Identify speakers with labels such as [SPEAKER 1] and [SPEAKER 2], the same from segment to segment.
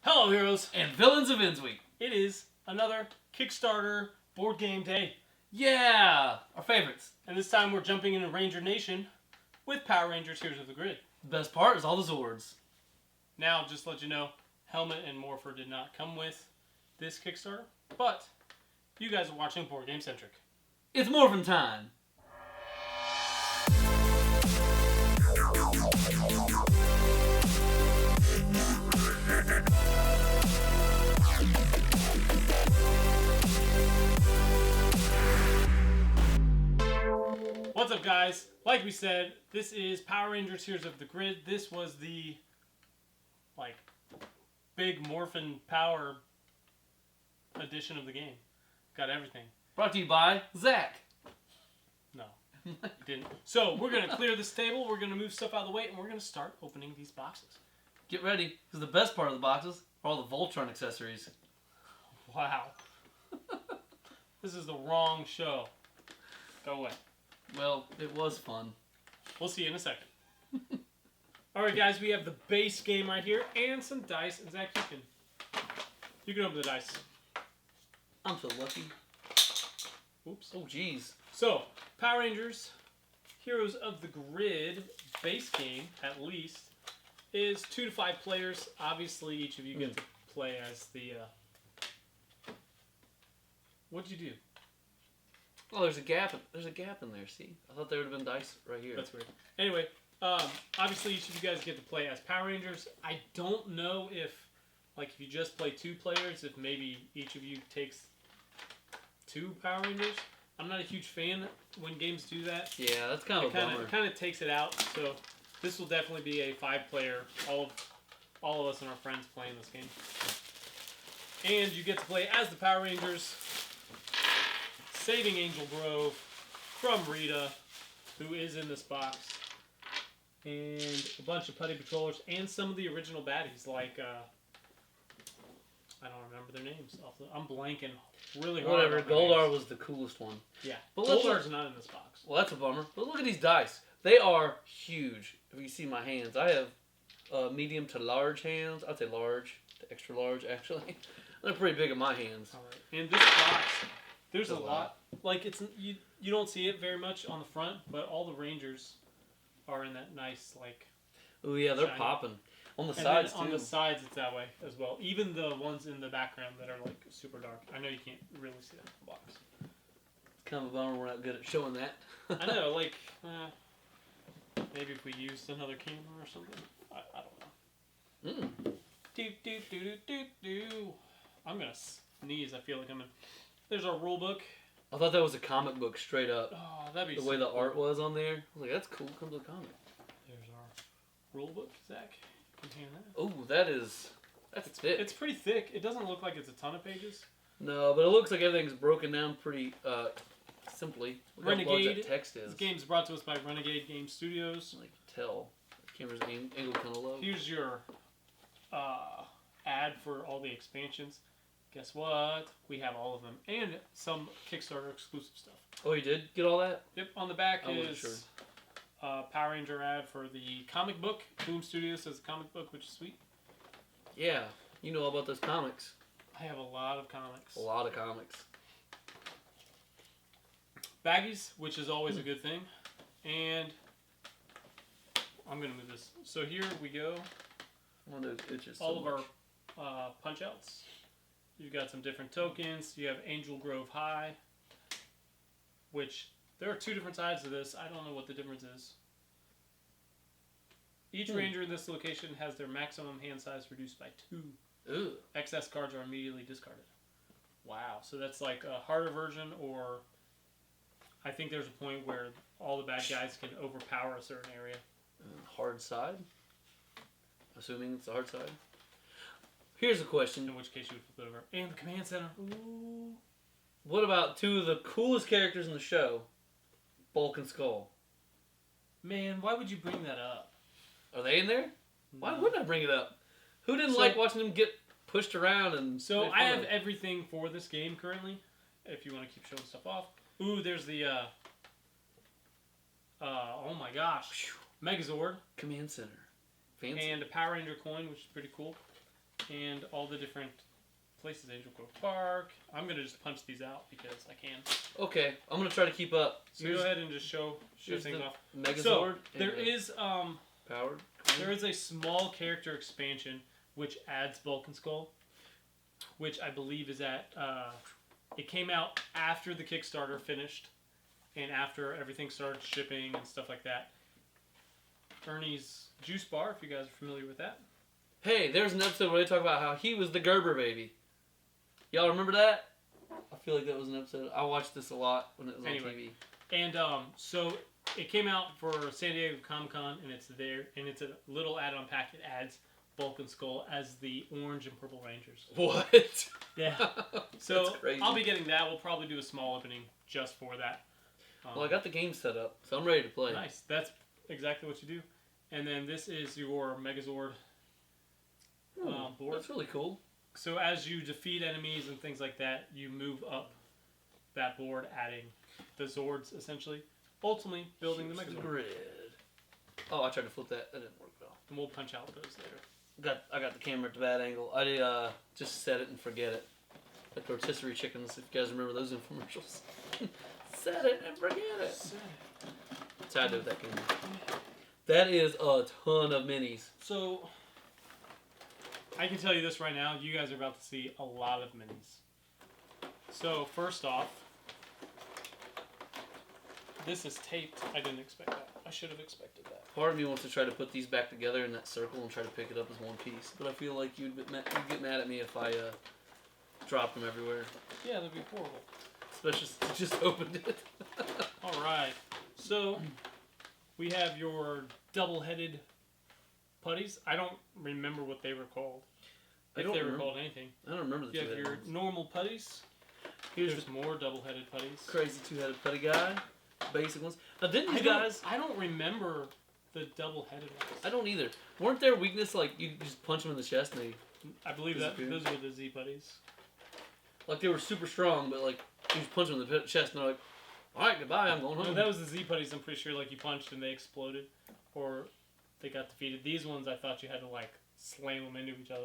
[SPEAKER 1] Hello, heroes
[SPEAKER 2] and villains of Innsweek.
[SPEAKER 1] It is another Kickstarter board game day.
[SPEAKER 2] Yeah, our favorites.
[SPEAKER 1] And this time we're jumping into Ranger Nation with Power Rangers Heroes of the Grid.
[SPEAKER 2] The best part is all the Zords.
[SPEAKER 1] Now, just to let you know, Helmet and Morphin did not come with this Kickstarter, but you guys are watching Board Game Centric.
[SPEAKER 2] It's Morphin time.
[SPEAKER 1] What's up, guys? Like we said, this is Power Rangers Heroes of the Grid. This was the, big Morphin Power edition of the game. Got everything.
[SPEAKER 2] Brought to you by Zach.
[SPEAKER 1] No, didn't. So, we're going to clear this table, we're going to move stuff out of the way, and we're going to start opening these boxes.
[SPEAKER 2] Get ready, because the best part of the boxes are all the Voltron accessories.
[SPEAKER 1] Wow. This is the wrong show. Go away.
[SPEAKER 2] Well, it was fun.
[SPEAKER 1] We'll see you in a second. Alright, guys, we have the base game right here and some dice. And Zach, you can open the dice.
[SPEAKER 2] I'm so lucky.
[SPEAKER 1] Oops.
[SPEAKER 2] Oh, jeez.
[SPEAKER 1] So, Power Rangers Heroes of the Grid base game, at least, is 2 to 5 players. Obviously, each of you get to play as the... What'd you do?
[SPEAKER 2] Oh, there's a gap. There's a gap in there. See, I thought there would have been dice right here.
[SPEAKER 1] That's weird. Anyway, obviously each of you guys get to play as Power Rangers. I don't know if you just play 2 players, if maybe each of you takes 2 Power Rangers. I'm not a huge fan when games do that.
[SPEAKER 2] Yeah, that's kind of a bummer.
[SPEAKER 1] It kind of takes it out. So this will definitely be a 5-player. All of us and our friends playing this game. And you get to play as the Power Rangers, saving Angel Grove from Rita, who is in this box, and a bunch of putty patrollers, and some of the original baddies, like, I don't remember their names. I'm blanking really hard.
[SPEAKER 2] Whatever, Goldar was the coolest one.
[SPEAKER 1] Yeah,
[SPEAKER 2] but
[SPEAKER 1] Goldar's not in this box.
[SPEAKER 2] Well, that's a bummer. But look at these dice. They are huge. If you see my hands, I have medium to large hands. I'd say large to extra large, actually. They're pretty big in my hands.
[SPEAKER 1] All right. In this box, there's a lot. It's you don't see it very much on the front, but all the Rangers are in that nice,
[SPEAKER 2] Oh yeah, they're
[SPEAKER 1] shiny.
[SPEAKER 2] popping. On the
[SPEAKER 1] And
[SPEAKER 2] sides,
[SPEAKER 1] on
[SPEAKER 2] too.
[SPEAKER 1] the sides, it's that way as well. Even the ones in the background that are, super dark. I know you can't really see that in the box.
[SPEAKER 2] It's kind of a bummer we're not good at showing that.
[SPEAKER 1] I know, maybe if we used another camera or something. I don't know. Do. I'm going to sneeze. I feel like I'm in. There's our rule book.
[SPEAKER 2] I thought that was a comic book straight up.
[SPEAKER 1] Oh, that'd be
[SPEAKER 2] the way the
[SPEAKER 1] cool.
[SPEAKER 2] art was on there. I was like, that's cool. Comes with a comic.
[SPEAKER 1] There's our rule book, Zach. You can hand that.
[SPEAKER 2] Oh, that's thick.
[SPEAKER 1] It's pretty thick. It doesn't look like it's a ton of pages.
[SPEAKER 2] No, but it looks like everything's broken down pretty simply. Look how large
[SPEAKER 1] Renegade.
[SPEAKER 2] that text is.
[SPEAKER 1] This game is brought to us by Renegade Game Studios.
[SPEAKER 2] I can tell. The camera's angled kind of low.
[SPEAKER 1] Here's your ad for all the expansions. Guess what? We have all of them. And some Kickstarter exclusive stuff.
[SPEAKER 2] Oh, you did get all that?
[SPEAKER 1] Yep, on the back
[SPEAKER 2] I wasn't
[SPEAKER 1] is
[SPEAKER 2] sure.
[SPEAKER 1] Power Ranger ad for the comic book. Boom Studios says comic book, which is sweet.
[SPEAKER 2] Yeah, you know all about those comics.
[SPEAKER 1] I have a lot of comics.
[SPEAKER 2] A lot of comics.
[SPEAKER 1] Baggies, which is always a good thing. And I'm going to move this. So here we go.
[SPEAKER 2] One of those itches.
[SPEAKER 1] All of our punch outs. You've got some different tokens. You have Angel Grove High, which there are 2 different sides to this. I don't know what the difference is. Each ranger in this location has their maximum hand size reduced by 2.
[SPEAKER 2] Ooh.
[SPEAKER 1] Excess cards are immediately discarded. Wow. So that's like a harder version, or I think there's a point where all the bad guys can overpower a certain area.
[SPEAKER 2] Hard side? Assuming it's the hard side. Here's a question.
[SPEAKER 1] In which case you would flip it over. And the command center. Ooh.
[SPEAKER 2] What about 2 of the coolest characters in the show? Bulk and Skull.
[SPEAKER 1] Man, why would you bring that up?
[SPEAKER 2] Are they in there?
[SPEAKER 1] No.
[SPEAKER 2] Why wouldn't I bring it up? Who didn't like watching them get pushed around and...
[SPEAKER 1] So I have everything for this game currently, if you want to keep showing stuff off. Ooh, there's the, oh my gosh, Megazord.
[SPEAKER 2] Command Center. Fancy.
[SPEAKER 1] And a Power Ranger coin, which is pretty cool. and all the different places. Angel Grove Park. I'm gonna just punch these out because I can.
[SPEAKER 2] Okay, I'm gonna try to keep up.
[SPEAKER 1] So go ahead and just show
[SPEAKER 2] Here's
[SPEAKER 1] things
[SPEAKER 2] the
[SPEAKER 1] off.
[SPEAKER 2] Megazord.
[SPEAKER 1] So
[SPEAKER 2] and
[SPEAKER 1] there
[SPEAKER 2] the
[SPEAKER 1] is
[SPEAKER 2] powered.
[SPEAKER 1] there is a small character expansion which adds Bulk and Skull, which I believe is at it came out after the Kickstarter finished and after everything started shipping and stuff like that. Ernie's Juice Bar, if you guys are familiar with that.
[SPEAKER 2] Hey, there's an episode where they talk about how he was the Gerber baby. Y'all remember that? I feel like that was an episode. I watched this a lot when it was on TV.
[SPEAKER 1] And so it came out for San Diego Comic Con, and it's there, and it's a little add-on pack that adds Bulk and Skull as the Orange and Purple Rangers.
[SPEAKER 2] What?
[SPEAKER 1] Yeah. So
[SPEAKER 2] That's crazy.
[SPEAKER 1] I'll be getting that. We'll probably do a small opening just for that.
[SPEAKER 2] Well, I got the game set up, so I'm ready to play.
[SPEAKER 1] Nice. That's exactly what you do. And then this is your Megazord board.
[SPEAKER 2] That's really cool.
[SPEAKER 1] So as you defeat enemies and things like that, you move up that board, adding the Zords, essentially. Ultimately, building the Megazord.
[SPEAKER 2] Grid. Oh, I tried to flip that. That didn't work well.
[SPEAKER 1] And we'll punch out those later.
[SPEAKER 2] I got the camera at the bad angle. I just set it and forget it. Like rotisserie chickens, if you guys remember those infomercials. Set it and forget it. That's how I do with that camera. That is a ton of minis.
[SPEAKER 1] So, I can tell you this right now. You guys are about to see a lot of minis. So, first off, this is taped. I didn't expect that. I should have expected that.
[SPEAKER 2] Part of me wants to try to put these back together in that circle and try to pick it up as one piece. But I feel like you'd get mad at me if I dropped them everywhere.
[SPEAKER 1] Yeah, that'd be horrible.
[SPEAKER 2] Especially since you just opened it.
[SPEAKER 1] Alright. So, we have your double-headed putties. I don't remember what they were called. If they were called anything.
[SPEAKER 2] I don't remember the
[SPEAKER 1] You have
[SPEAKER 2] two-headed
[SPEAKER 1] your
[SPEAKER 2] ones.
[SPEAKER 1] normal putties. There's more double-headed putties.
[SPEAKER 2] Crazy two-headed putty guy. Basic ones. Now, didn't you guys...
[SPEAKER 1] I don't remember the double-headed ones.
[SPEAKER 2] I don't either. Weren't there weakness like you just punch them in the chest and they...
[SPEAKER 1] I believe that those were the Z putties.
[SPEAKER 2] Like they were super strong, but like you just punch them in the chest and they're like, alright, goodbye, I'm going home.
[SPEAKER 1] No, that was the Z putties, I'm pretty sure, like you punched and they exploded. Or they got defeated. These ones I thought you had to like slam them into each other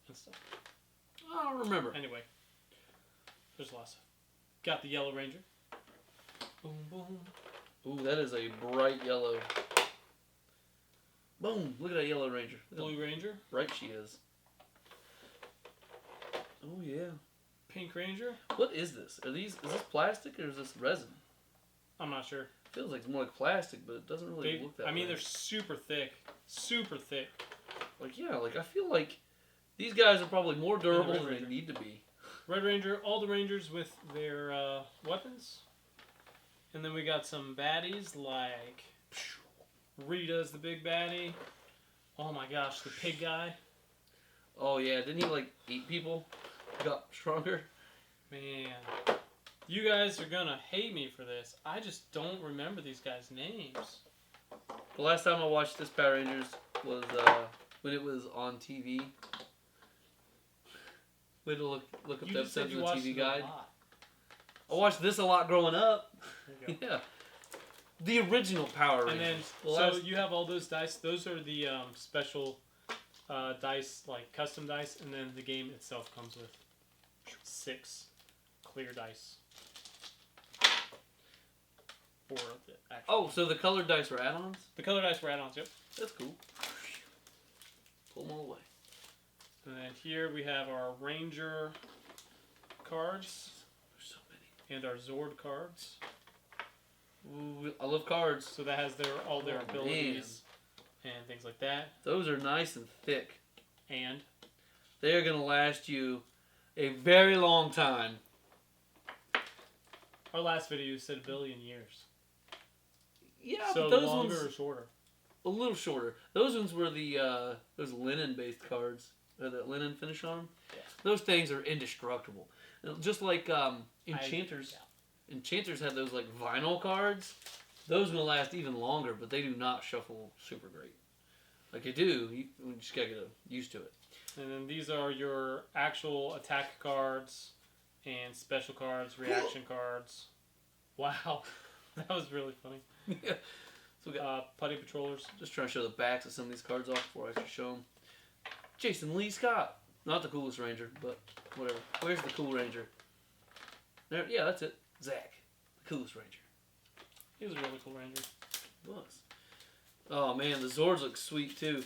[SPEAKER 1] and stuff.
[SPEAKER 2] I don't remember.
[SPEAKER 1] Anyway. There's lots of. Got the Yellow Ranger. Boom, boom.
[SPEAKER 2] Ooh, that is a bright yellow. Boom! Look at that Yellow Ranger. Look
[SPEAKER 1] Blue Ranger.
[SPEAKER 2] how bright she is. Oh yeah.
[SPEAKER 1] Pink Ranger.
[SPEAKER 2] What is this? Is this plastic or is this resin?
[SPEAKER 1] I'm not sure.
[SPEAKER 2] Feels like it's more like plastic, but it doesn't really look that way.
[SPEAKER 1] I mean, they're super thick. Super thick.
[SPEAKER 2] Like, yeah, like I feel like these guys are probably more durable
[SPEAKER 1] Red
[SPEAKER 2] than they
[SPEAKER 1] Ranger.
[SPEAKER 2] need to be.
[SPEAKER 1] Red Ranger, all the Rangers with their weapons. And then we got some baddies like Rita's the big baddie. Oh my gosh, the pig guy.
[SPEAKER 2] Oh yeah, didn't he like eat people? Got stronger?
[SPEAKER 1] Man. You guys are gonna hate me for this. I just don't remember these guys' names.
[SPEAKER 2] The last time I watched this Power Rangers was when it was on TV. We had to look up the episodes of the TV guide. I watched this a lot growing up.
[SPEAKER 1] There you go.
[SPEAKER 2] Yeah. The original Power
[SPEAKER 1] And
[SPEAKER 2] Rangers.
[SPEAKER 1] then, so you have all those dice. Those are the special dice, like custom dice. And then the game itself comes with 6 clear dice. 4 of the actual.
[SPEAKER 2] Oh, so the colored dice were add-ons?
[SPEAKER 1] The color dice were add-ons, yep.
[SPEAKER 2] That's cool. Pull them all away.
[SPEAKER 1] And then here we have our Ranger cards.
[SPEAKER 2] There's so many.
[SPEAKER 1] And our Zord cards.
[SPEAKER 2] Ooh, I love cards.
[SPEAKER 1] So that has all their abilities and things like that.
[SPEAKER 2] Those are nice and thick.
[SPEAKER 1] And
[SPEAKER 2] They are going to last you a very long time.
[SPEAKER 1] our last video said 1 billion years.
[SPEAKER 2] Yeah,
[SPEAKER 1] So
[SPEAKER 2] but those
[SPEAKER 1] longer
[SPEAKER 2] ones
[SPEAKER 1] or shorter?
[SPEAKER 2] a little shorter. Those ones were those linen-based cards. That linen finish on them.
[SPEAKER 1] Yeah.
[SPEAKER 2] Those things are indestructible. Just like Enchanters. Enchanters had those like vinyl cards. Those will last even longer, but they do not shuffle super great. Like they do, you just gotta get used to it.
[SPEAKER 1] And then these are your actual attack cards and special cards, reaction cards. Wow, that was really funny.
[SPEAKER 2] Yeah. So we got
[SPEAKER 1] Putty Patrollers.
[SPEAKER 2] just trying to show the backs of some of these cards off before I actually show them. Jason Lee Scott. Not the coolest ranger, but whatever. Where's the cool ranger? There, yeah, that's it. Zach, the coolest ranger.
[SPEAKER 1] He was a really cool ranger.
[SPEAKER 2] He was. Oh man, the Zords look sweet too.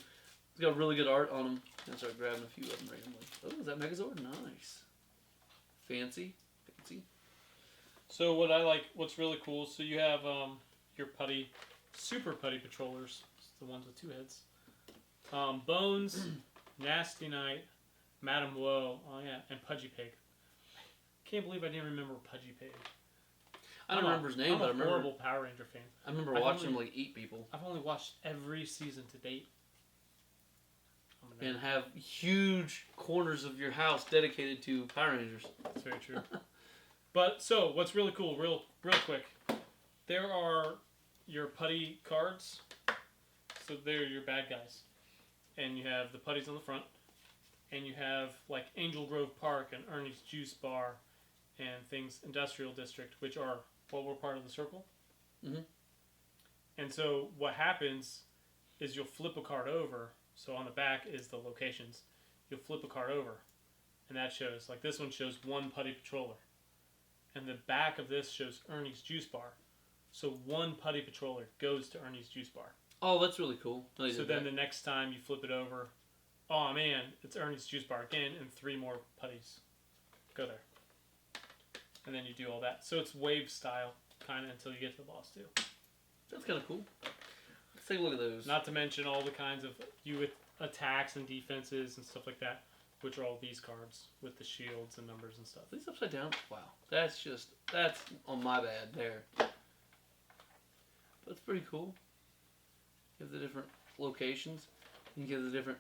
[SPEAKER 2] It's got really good art on them. I'm gonna start grabbing a few of them randomly. Oh, is that Megazord? Nice. Fancy.
[SPEAKER 1] So what's really cool, so you have your super putty patrollers. It's the ones with 2 heads. Bones, Nasty Knight, Madame Woe, oh yeah, and Pudgy Pig. Can't believe I didn't remember Pudgy Pig.
[SPEAKER 2] I don't remember his name, but I remember.
[SPEAKER 1] I'm a horrible Power Ranger fan.
[SPEAKER 2] I remember watching him like eat people.
[SPEAKER 1] I've only watched every season to date.
[SPEAKER 2] And have huge corners of your house dedicated to Power Rangers.
[SPEAKER 1] That's very true. But so what's really cool, real quick, there are your putty cards. So they're your bad guys, and you have the putties on the front, and you have like Angel Grove Park and Ernie's Juice Bar, and things Industrial District, which are what were part of the circle.
[SPEAKER 2] Mm-hmm.
[SPEAKER 1] And so what happens is you'll flip a card over. So on the back is the locations. You'll flip a card over, and that shows, like this one shows 1 putty patroller. And the back of this shows Ernie's Juice Bar. So 1 putty patroller goes to Ernie's Juice Bar.
[SPEAKER 2] Oh, that's really cool.
[SPEAKER 1] So then the next time you flip it over, oh man, it's Ernie's Juice Bar again, and 3 more putties go there. And then you do all that. So it's wave style, kind of, until you get to the boss too.
[SPEAKER 2] That's kind of cool. Let's take a look at those.
[SPEAKER 1] Not to mention all the kinds of attacks and defenses and stuff like that, which are all these cards with the shields and numbers and stuff.
[SPEAKER 2] Are these upside down? Wow. That's on my bad there. That's pretty cool. You have the different locations. You can give the different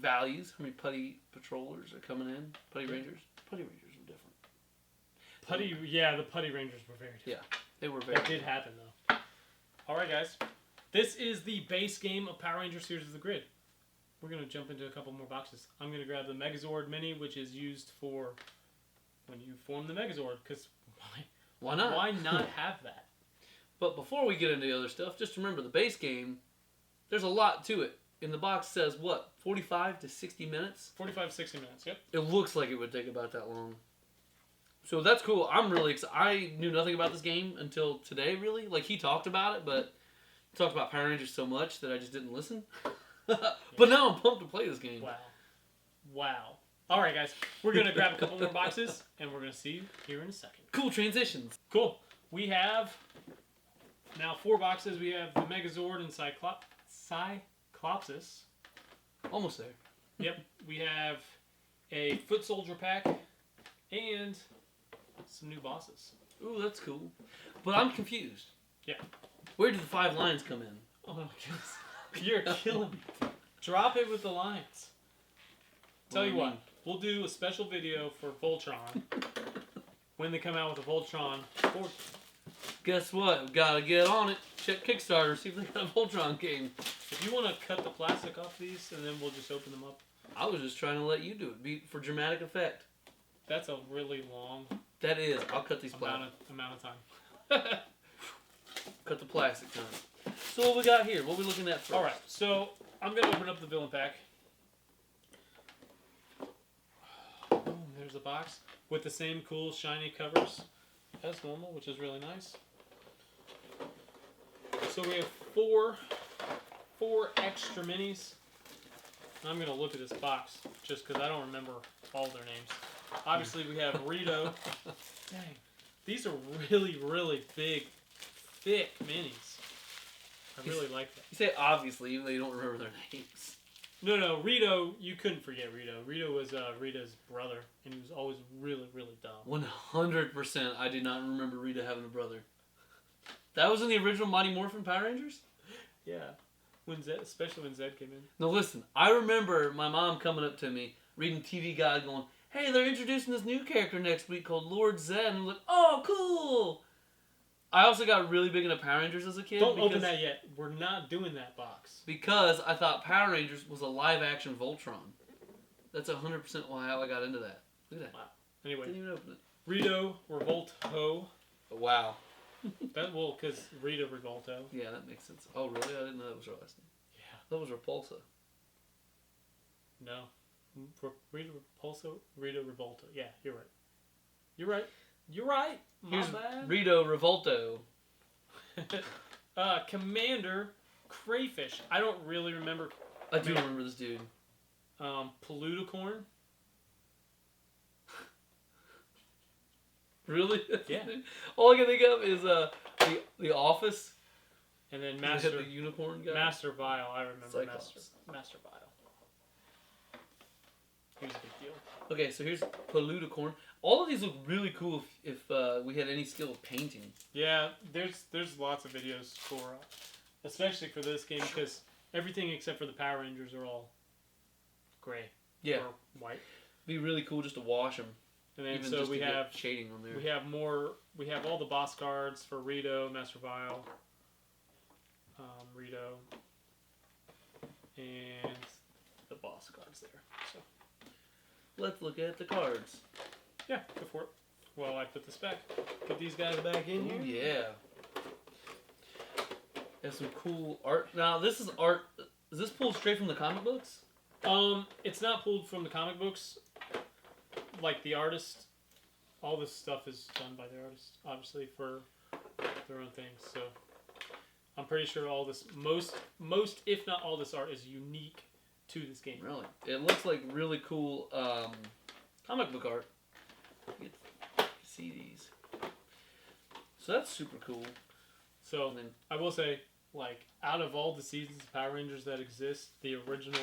[SPEAKER 2] values. How many putty patrollers are coming in? Putty rangers? Putty rangers are different.
[SPEAKER 1] Yeah, the putty rangers were very different.
[SPEAKER 2] Yeah, they were very
[SPEAKER 1] That did happen, though. Alright, guys. This is the base game of Power Rangers Heroes of the Grid. We're going to jump into a couple more boxes. I'm going to grab the Megazord Mini, which is used for when you form the Megazord, because
[SPEAKER 2] why not?
[SPEAKER 1] Why not have that?
[SPEAKER 2] But before we get into the other stuff, just remember the base game, there's a lot to it. And the box says, what, 45 to 60 minutes?
[SPEAKER 1] 45, 60 minutes, yep.
[SPEAKER 2] It looks like it would take about that long. So that's cool. I'm really excited. I knew nothing about this game until today, really. Like, he talked about it, but he talked about Power Rangers so much that I just didn't listen. But now I'm pumped to play this game.
[SPEAKER 1] Wow. Alright, guys. We're going to grab a couple more boxes, and we're going to see you here in a second.
[SPEAKER 2] Cool transitions.
[SPEAKER 1] Cool. We have now 4 boxes. We have the Megazord and Cyclopsis.
[SPEAKER 2] Almost there.
[SPEAKER 1] Yep. We have a Foot Soldier pack and some new bosses.
[SPEAKER 2] Ooh, that's cool. But I'm confused.
[SPEAKER 1] Yeah.
[SPEAKER 2] Where did the 5 lines come in?
[SPEAKER 1] Oh my goodness. You're killing me. Drop it with the lines. Tell you what, we'll do a special video for Voltron when they come out with a Voltron 4.
[SPEAKER 2] Guess what? We've got to get on it. Check Kickstarter, see if they got a Voltron game.
[SPEAKER 1] If you want to cut the plastic off these, and then we'll just open them up.
[SPEAKER 2] I was just trying to let you do it for dramatic effect.
[SPEAKER 1] That's a really long
[SPEAKER 2] That is. I'll cut these plastic.
[SPEAKER 1] amount of time.
[SPEAKER 2] Cut the plastic time. So what we got here? What are we looking at first?
[SPEAKER 1] Alright, so I'm going to open up the villain pack. Boom, there's a box with the same cool shiny covers as normal, which is really nice. So we have four extra minis. I'm going to look at this box just because I don't remember all their names. Obviously we have Rito. Dang. These are really, really big, thick minis. I really like that.
[SPEAKER 2] You say obviously, even though you don't remember their names.
[SPEAKER 1] No, Rito, you couldn't forget Rito. Rito was Rita's brother, and he was always really, really dumb.
[SPEAKER 2] 100% I did not remember Rita having a brother. That was in the original Mighty Morphin Power Rangers?
[SPEAKER 1] Yeah. Especially when Zed came in.
[SPEAKER 2] No, listen, I remember my mom coming up to me, reading TV Guide, going, hey, they're introducing this new character next week called Lord Zed. And I'm like, oh, cool! I also got really big into Power Rangers as a kid.
[SPEAKER 1] Don't open that yet. We're not doing that box.
[SPEAKER 2] Because I thought Power Rangers was a live-action Voltron. That's 100% how I got into that. Look at that.
[SPEAKER 1] Wow. Anyway.
[SPEAKER 2] Didn't even open it.
[SPEAKER 1] Rito Revolto.
[SPEAKER 2] Wow.
[SPEAKER 1] Because Rita Revolto.
[SPEAKER 2] Yeah, that makes sense. Oh, really? I didn't know that was her last name.
[SPEAKER 1] Yeah.
[SPEAKER 2] That was Repulsa.
[SPEAKER 1] No. Rita Repulso? Rita Revolta. Yeah, you're right. You're right. You're right. My
[SPEAKER 2] Here's
[SPEAKER 1] bad.
[SPEAKER 2] Rito Revolto.
[SPEAKER 1] Commander Crayfish. I don't really remember.
[SPEAKER 2] I do remember this dude.
[SPEAKER 1] Poluticorn.
[SPEAKER 2] Really?
[SPEAKER 1] Yeah.
[SPEAKER 2] All I can think of is the Office.
[SPEAKER 1] And then
[SPEAKER 2] The unicorn guy.
[SPEAKER 1] Master Vile. I remember
[SPEAKER 2] Cyclops.
[SPEAKER 1] Master Vile. He was a big deal.
[SPEAKER 2] Okay, so here's Poluticorn. All of these look really cool if we had any skill of painting.
[SPEAKER 1] Yeah, there's lots of videos for, especially for this game, because everything except for the Power Rangers are all gray.
[SPEAKER 2] Yeah.
[SPEAKER 1] Or white.
[SPEAKER 2] Be really cool just to wash them.
[SPEAKER 1] And then
[SPEAKER 2] Even
[SPEAKER 1] so
[SPEAKER 2] just
[SPEAKER 1] we
[SPEAKER 2] to
[SPEAKER 1] have
[SPEAKER 2] get shading on there.
[SPEAKER 1] we have more. We have all the boss cards for Rito, Master Vile, Rito, and the boss cards there. So
[SPEAKER 2] Let's look at the cards.
[SPEAKER 1] yeah, go for it. Well, I put this back. Get these guys back in
[SPEAKER 2] Ooh,
[SPEAKER 1] here.
[SPEAKER 2] yeah. There's some cool art. Now this is art. Is this pulled straight from the comic books?
[SPEAKER 1] It's not pulled from the comic books. Like the artist, all this stuff is done by the artist, obviously for their own things. So I'm pretty sure all this, most if not all this art is unique to this game.
[SPEAKER 2] Really? It looks like really cool comic book art. You can see these. So that's super cool.
[SPEAKER 1] So
[SPEAKER 2] And then,
[SPEAKER 1] I will say, like, out of all the seasons of Power Rangers that exist, the original,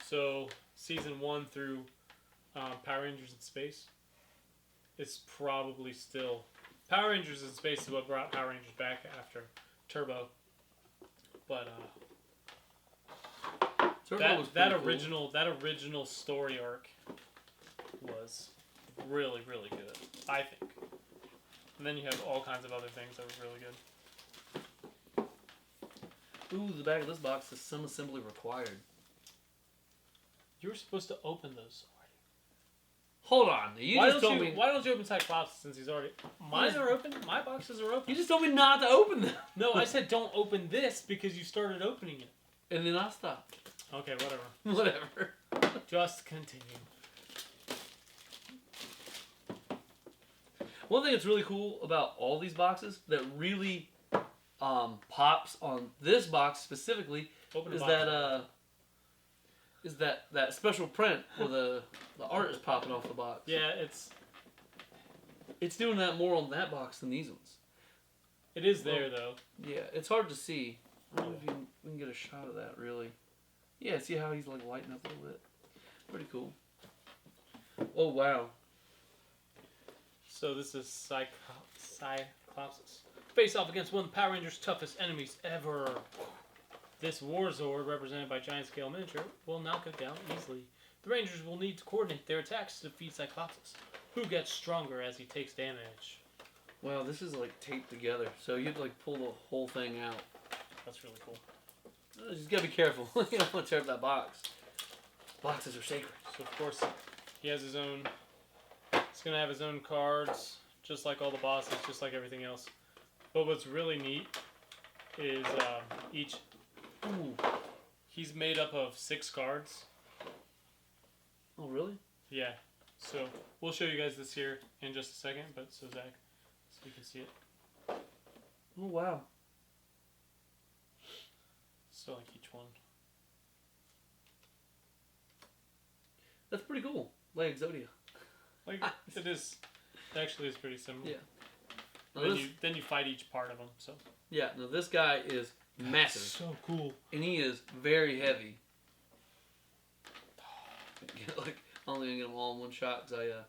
[SPEAKER 1] so season 1 through Power Rangers in Space, it's probably still Power Rangers in Space is what brought Power Rangers back after Turbo. But
[SPEAKER 2] Turbo was
[SPEAKER 1] that
[SPEAKER 2] pretty
[SPEAKER 1] original story arc was really, really good, I think. And then you have all kinds of other things that were really good.
[SPEAKER 2] cool. Ooh, the back of this box is some assembly required.
[SPEAKER 1] You were supposed to open those already.
[SPEAKER 2] Hold on. You
[SPEAKER 1] Why
[SPEAKER 2] just told me.
[SPEAKER 1] Why don't you open Cyclops since he's already... Mine are open. My boxes are open.
[SPEAKER 2] You just told me not to open them.
[SPEAKER 1] No, I said don't open this because you started opening it.
[SPEAKER 2] And then I stopped.
[SPEAKER 1] Okay, whatever.
[SPEAKER 2] Whatever.
[SPEAKER 1] Just continue.
[SPEAKER 2] One thing that's really cool about all these boxes that really pops on this box specifically
[SPEAKER 1] Open the
[SPEAKER 2] is
[SPEAKER 1] box.
[SPEAKER 2] that special print where the art is popping off the box.
[SPEAKER 1] Yeah,
[SPEAKER 2] It's doing that more on that box than these ones.
[SPEAKER 1] it is there though.
[SPEAKER 2] Yeah, it's hard to see. I don't know if we can get a shot of that really. Yeah, see how he's like lighting up a little bit. Pretty cool. Oh wow.
[SPEAKER 1] So this is Cyclops. Face off against one of the Power Rangers' toughest enemies ever. This Warzord, represented by giant scale miniature, will knock it down easily. The Rangers will need to coordinate their attacks to defeat Cyclops, who gets stronger as he takes damage.
[SPEAKER 2] Wow, this is like taped together, so you'd like pull the whole thing out.
[SPEAKER 1] That's really cool.
[SPEAKER 2] You just gotta be careful. You don't want to tear up that box. Boxes are sacred.
[SPEAKER 1] So of course, he has his own. He's gonna have his own cards, just like all the bosses, just like everything else. But what's really neat is each.
[SPEAKER 2] Ooh.
[SPEAKER 1] He's made up of 6 cards.
[SPEAKER 2] Oh really?
[SPEAKER 1] Yeah. So we'll show you guys this here in just a second. But so Zach, so you can see it.
[SPEAKER 2] Oh wow.
[SPEAKER 1] So like each one.
[SPEAKER 2] That's pretty cool. Like Exodia.
[SPEAKER 1] Like it is. Actually, it's pretty similar.
[SPEAKER 2] Yeah.
[SPEAKER 1] Then you fight each part of them. So.
[SPEAKER 2] Yeah. No, this guy is massive.
[SPEAKER 1] So cool.
[SPEAKER 2] And he is very heavy. Like, I'm only gonna get them all in one shot because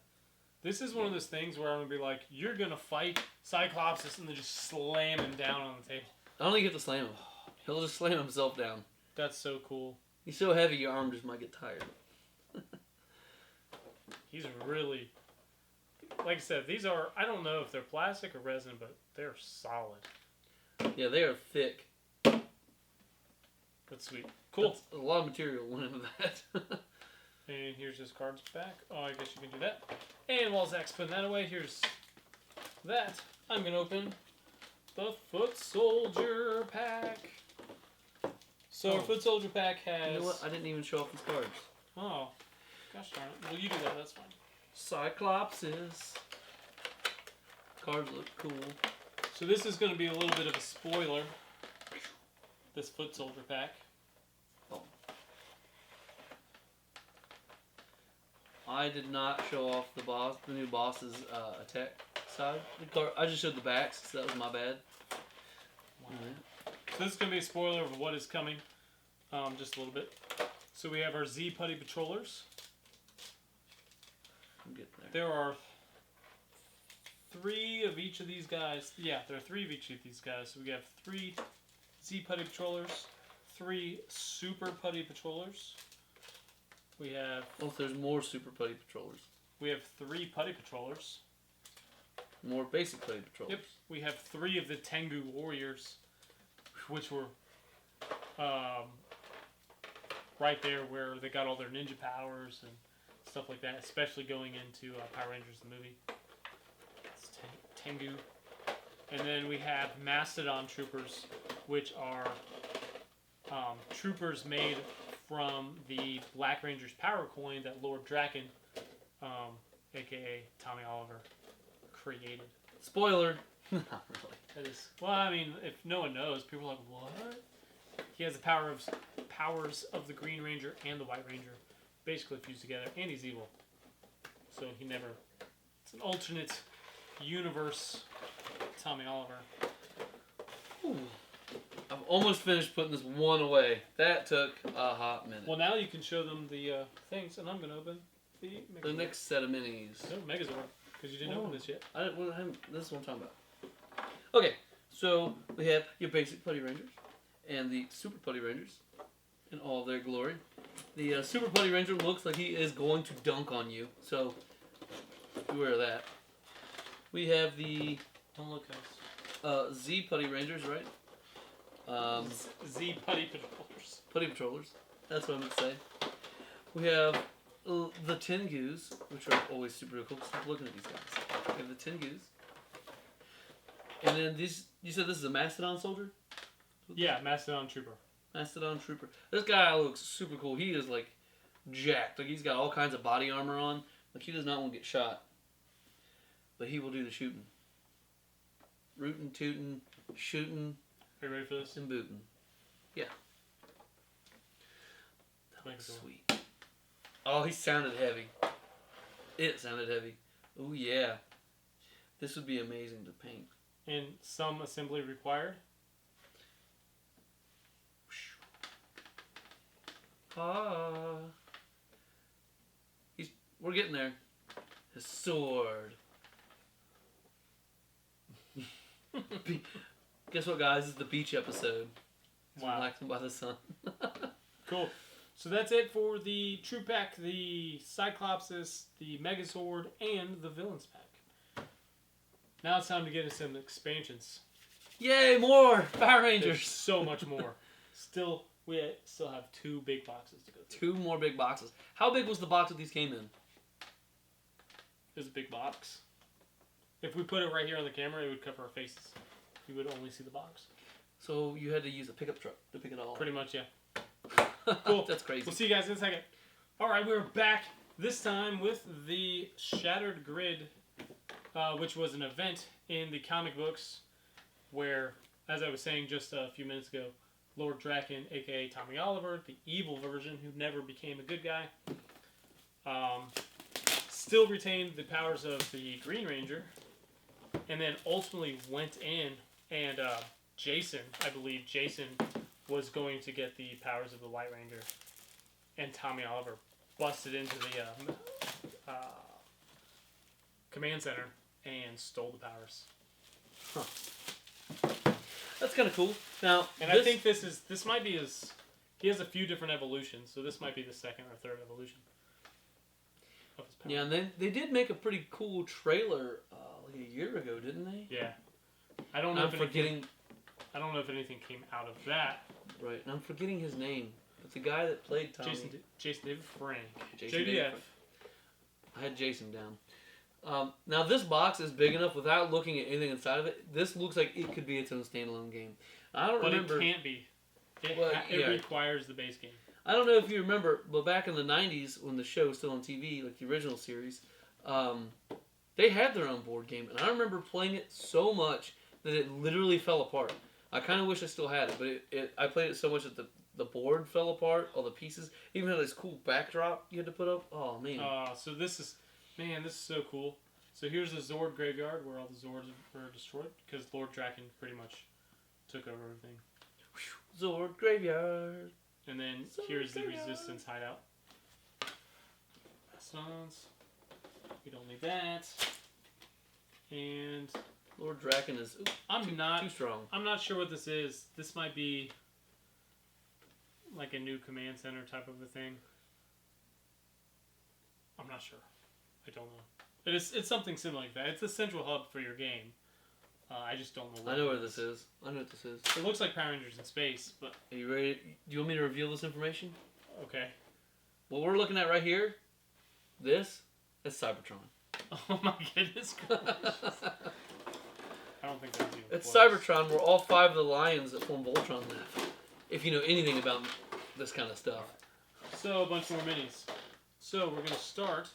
[SPEAKER 1] This is one of those things where I'm gonna be like, you're gonna fight Cyclops and then just slam him down on the table.
[SPEAKER 2] I don't think you have to slam him. He'll just slam himself down.
[SPEAKER 1] That's so cool.
[SPEAKER 2] He's so heavy your arm just might get tired.
[SPEAKER 1] He's really, like I said, these are, I don't know if they're plastic or resin, but they're solid.
[SPEAKER 2] Yeah, they are thick.
[SPEAKER 1] That's sweet. Cool.
[SPEAKER 2] That's a lot of material went into that.
[SPEAKER 1] And here's his cards back. Oh, I guess you can do that. And while Zach's putting that away, here's that. I'm going to open the Foot Soldier pack. So our Foot Soldier pack has...
[SPEAKER 2] You know what? I didn't even show off these cards.
[SPEAKER 1] Oh, gosh darn it. Well, you do that. That's fine.
[SPEAKER 2] Cyclops is. Cards look cool.
[SPEAKER 1] So this is going to be a little bit of a spoiler. This Foot Soldier pack.
[SPEAKER 2] Oh. I did not show off the new boss's attack side. I just showed the backs, so that was my bad.
[SPEAKER 1] Wow. So this is going to be a spoiler of what is coming. Just a little bit. So we have our Z Putty Patrollers.
[SPEAKER 2] I'm getting there.
[SPEAKER 1] There are 3 of each of these guys. Yeah, there are 3 of each of these guys. So we have 3 Z Putty Patrollers, 3 Super Putty Patrollers. We have.
[SPEAKER 2] Oh, there's more Super Putty Patrollers.
[SPEAKER 1] We have 3 Putty Patrollers.
[SPEAKER 2] More basic Putty Patrollers.
[SPEAKER 1] Yep. We have 3 of the Tengu Warriors, which were right there where they got all their ninja powers and stuff like that, especially going into Power Rangers the movie. It's Tengu. And then we have Mastodon Troopers, which are troopers made from the Black Ranger's power coin that Lord Draken, aka Tommy Oliver, created.
[SPEAKER 2] Spoiler. Not really.
[SPEAKER 1] That is, well, I mean, if no one knows, people are like, what? He has the powers of the Green Ranger and the White Ranger, basically fused together, and he's evil. So he never. It's an alternate universe. Tommy Oliver.
[SPEAKER 2] Ooh. I've almost finished putting this one away. That took a hot minute.
[SPEAKER 1] Well, now you can show them the things, and I'm going to open the Megazord.
[SPEAKER 2] The next set of minis.
[SPEAKER 1] No, Megazord, because you didn't open this yet.
[SPEAKER 2] This is what I'm talking about. Okay, so we have your basic Putty Rangers and the Super Putty Rangers in all their glory. The Super Putty Ranger looks like he is going to dunk on you, so beware of that. We have the
[SPEAKER 1] Don't look, guys.
[SPEAKER 2] Z Putty Rangers, right?
[SPEAKER 1] Z Putty Patrollers.
[SPEAKER 2] Putty Patrollers. That's what I'm going to say. We have the Tengus, which are always super cool. Stop looking at these guys. We have the Tengus. And then these, you said this is a Mastodon Soldier?
[SPEAKER 1] Yeah, Mastodon Trooper.
[SPEAKER 2] Mastodon Trooper. This guy looks super cool. He is like jacked. Like he's got all kinds of body armor on. Like he does not want to get shot. But he will do the shooting. Rootin', tootin', shooting.
[SPEAKER 1] Are you ready for this?
[SPEAKER 2] And booting. Yeah.
[SPEAKER 1] That looks
[SPEAKER 2] sweet. Oh, he sounded heavy. It sounded heavy. Oh yeah. This would be amazing to paint.
[SPEAKER 1] And some assembly required.
[SPEAKER 2] We're getting there. His sword. Guess what, guys? This is the beach episode.
[SPEAKER 1] Wow.
[SPEAKER 2] Relaxing by the sun.
[SPEAKER 1] Cool. So that's it for the Troop Pack, the Cyclopses, the Megazord, and the Villains Pack. Now it's time to get into some expansions.
[SPEAKER 2] Yay, more Power Rangers.
[SPEAKER 1] There's so much more. We still have 2 big boxes to go through.
[SPEAKER 2] 2 more big boxes. How big was the box that these came in?
[SPEAKER 1] It was a big box. If we put it right here on the camera, it would cover our faces. You would only see the box.
[SPEAKER 2] So you had to use a pickup truck to pick it all up.
[SPEAKER 1] Pretty much, yeah. Cool.
[SPEAKER 2] That's crazy.
[SPEAKER 1] We'll see you guys in a second. Alright, we're back this time with the Shattered Grid, which was an event in the comic books where, as I was saying just a few minutes ago, Lord Draken, aka Tommy Oliver, the evil version who never became a good guy, still retained the powers of the Green Ranger, and then ultimately went in and Jason, I believe Jason was going to get the powers of the White Ranger, and Tommy Oliver busted into the command center and stole the powers.
[SPEAKER 2] Huh. That's kind of cool. Now,
[SPEAKER 1] and I think this might be his. He has a few different evolutions, so this might be the 2nd or 3rd evolution of his power.
[SPEAKER 2] Yeah, and they did make a pretty cool trailer like a year ago, didn't they?
[SPEAKER 1] Yeah. I don't know if anything came out of that.
[SPEAKER 2] Right, and I'm forgetting his name. But the guy that played Tommy.
[SPEAKER 1] Jason David Frank.
[SPEAKER 2] JDF. I had Jason down. Now this box is big enough without looking at anything inside of it. This looks like it could be its own standalone game. I don't remember.
[SPEAKER 1] But it can't be. It requires the base game.
[SPEAKER 2] I don't know if you remember, but back in the 90s when the show was still on TV, like the original series, they had their own board game. And I remember playing it so much that it literally fell apart. I kind of wish I still had it, but I played it so much that the board fell apart, all the pieces. Even had this cool backdrop you had to put up. Oh, man.
[SPEAKER 1] So this is so cool. So here's the Zord graveyard where all the Zords were destroyed because Lord Draken pretty much took over everything.
[SPEAKER 2] Zord graveyard.
[SPEAKER 1] And then
[SPEAKER 2] Zord
[SPEAKER 1] here's
[SPEAKER 2] graveyard.
[SPEAKER 1] the Resistance hideout. Mastodons. We don't need that. And
[SPEAKER 2] Lord Draken is too strong.
[SPEAKER 1] I'm not sure what this is. This might be like a new command center type of a thing. I'm not sure. I don't know. It's something similar like that. It's the central hub for your game. I just don't know what
[SPEAKER 2] I know where this is. I know what this is.
[SPEAKER 1] It looks like Power Rangers in space, but...
[SPEAKER 2] Are you ready? Do you want me to reveal this information?
[SPEAKER 1] Okay.
[SPEAKER 2] What we're looking at right here, that's Cybertron.
[SPEAKER 1] Oh my goodness gracious. I don't think that's even
[SPEAKER 2] It's
[SPEAKER 1] close.
[SPEAKER 2] Cybertron where all 5 of the lions that form Voltron live. If you know anything about this kind of stuff.
[SPEAKER 1] So, a bunch more minis. So, we're going to start